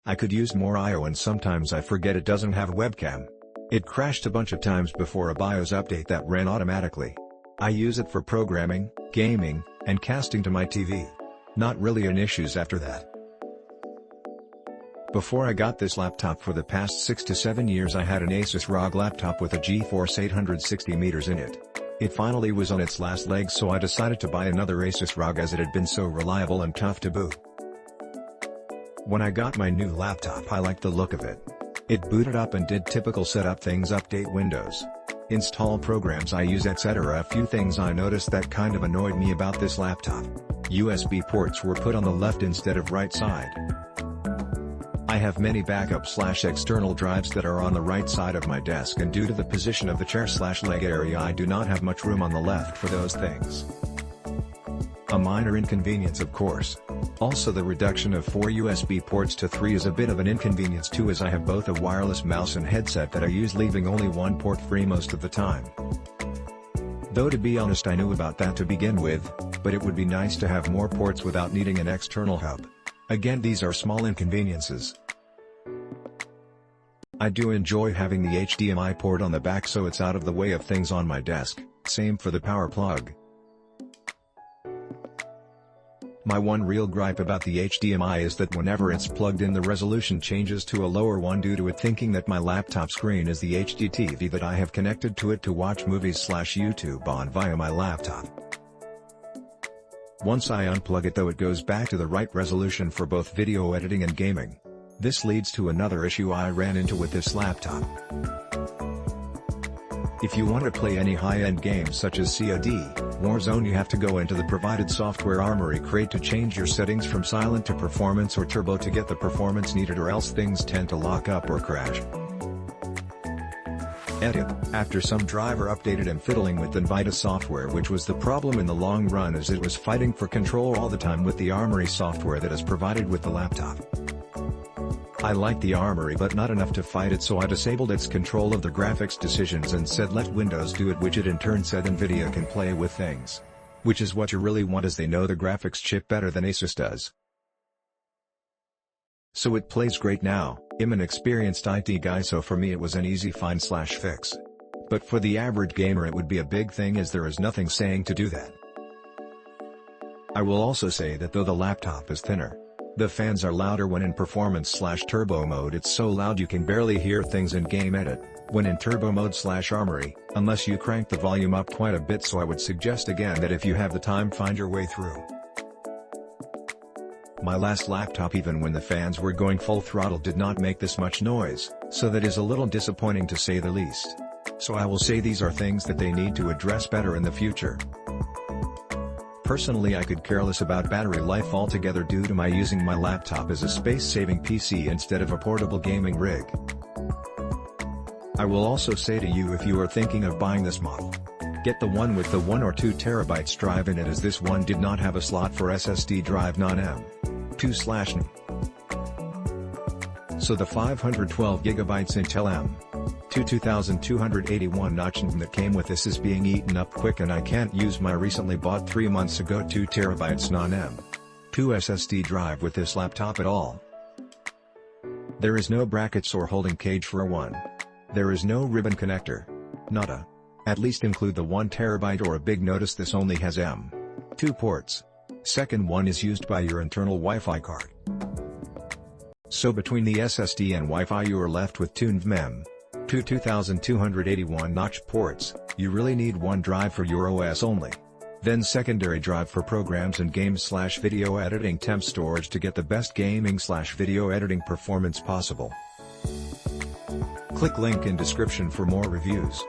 I could use more I/O and sometimes I forget it doesn't have a webcam. It crashed a bunch of times before a BIOS update that ran automatically. I use it for programming, gaming, and casting to my TV. Not really an issues after that. Before I got this laptop for the past 6 to 7 years I had an ASUS ROG laptop with a GeForce 860 meters in it. It finally was on its last legs, so I decided to buy another ASUS ROG as it had been so reliable and tough to boot. When I got my new laptop I liked the look of it. It booted up and did typical setup things, update Windows, install programs I use, etc. A few things I noticed that kind of annoyed me about this laptop. USB ports were put on the left instead of right side. I have many backup/external drives that are on the right side of my desk, and due to the position of the chair/leg area I do not have much room on the left for those things. A minor inconvenience, of course. Also, the reduction of 4 USB ports to 3 is a bit of an inconvenience too, as I have both a wireless mouse and headset that I use, leaving only one port free most of the time. Though to be honest I knew about that to begin with, but it would be nice to have more ports without needing an external hub. Again, these are small inconveniences. I do enjoy having the HDMI port on the back so it's out of the way of things on my desk, same for the power plug. My one real gripe about the HDMI is that whenever it's plugged in the resolution changes to a lower one due to it thinking that my laptop screen is the HD TV that I have connected to it to watch movies/YouTube on via my laptop. Once I unplug it though, it goes back to the right resolution for both video editing and gaming. This leads to another issue I ran into with this laptop. If you want to play any high-end games such as COD, Warzone, you have to go into the provided software armory crate to change your settings from silent to performance or turbo to get the performance needed, or else things tend to lock up or crash. Edit. After some driver updated and fiddling with NVIDIA software, which was the problem in the long run as it was fighting for control all the time with the Armory software that is provided with the laptop. I like the Armory but not enough to fight it, so I disabled its control of the graphics decisions and said let Windows do it, which it in turn said NVIDIA can play with things. Which is what you really want, as they know the graphics chip better than ASUS does. So it plays great now. I'm an experienced IT guy, so for me it was an easy find/fix. But for the average gamer it would be a big thing, as there is nothing saying to do that. I will also say that though the laptop is thinner, the fans are louder when in performance/turbo mode. It's so loud you can barely hear things in game edit, when in turbo mode/armory, unless you crank the volume up quite a bit, so I would suggest again that if you have the time, find your way through. My last laptop, even when the fans were going full throttle, did not make this much noise, so that is a little disappointing to say the least. So I will say these are things that they need to address better in the future. Personally, I could care less about battery life altogether due to my using my laptop as a space-saving PC instead of a portable gaming rig. I will also say to you, if you are thinking of buying this model, get the one with the 1 or 2 terabytes drive in it, as this one did not have a slot for SSD drive non-M2/N. So the 512 GB Intel M.2 2281 notch that came with this is being eaten up quick, and I can't use my recently bought 3 months ago 2 terabytes non-M.2 SSD drive with this laptop at all. There is no brackets or holding cage for a one. There is no ribbon connector. Nada. At least include the 1 terabyte or a big notice this only has M.2 ports. Second one is used by your internal Wi-Fi card. So between the SSD and Wi-Fi you are left with 2 NVMe 2281 notch ports. You really need one drive for your OS only. Then secondary drive for programs and games/video editing, temp storage to get the best gaming/video editing performance possible. Click link in description for more reviews.